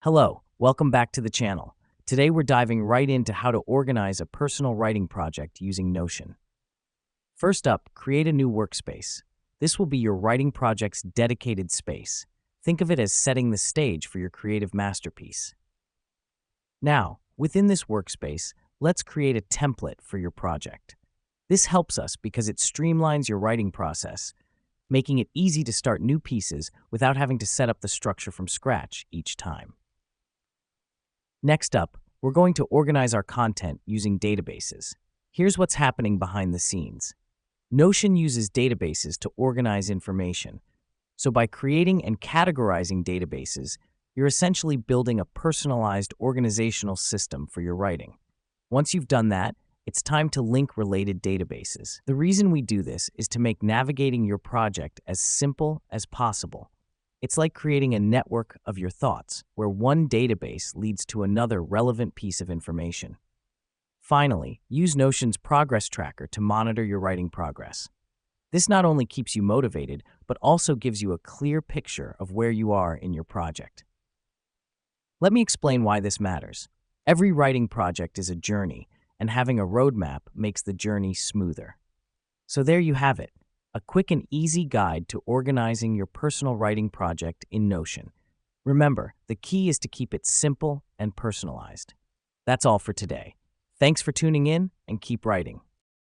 Hello, welcome back to the channel. Today we're diving right into how to organize a personal writing project using Notion. First up, create a new workspace. This will be your writing project's dedicated space. Think of it as setting the stage for your creative masterpiece. Now, within this workspace, let's create a template for your project. This helps us because it streamlines your writing process, making it easy to start new pieces without having to set up the structure from scratch each time. Next up, we're going to organize our content using databases. Here's what's happening behind the scenes. Notion uses databases to organize information. So by creating and categorizing databases, you're essentially building a personalized organizational system for your writing. Once you've done that, it's time to link related databases. The reason we do this is to make navigating your project as simple as possible. It's like creating a network of your thoughts, where one database leads to another relevant piece of information. Finally, use Notion's progress tracker to monitor your writing progress. This not only keeps you motivated, but also gives you a clear picture of where you are in your project. Let me explain why this matters. Every writing project is a journey, and having a roadmap makes the journey smoother. So there you have it. A quick and easy guide to organizing your personal writing project in Notion. Remember, the key is to keep it simple and personalized. That's all for today. Thanks for tuning in and keep writing.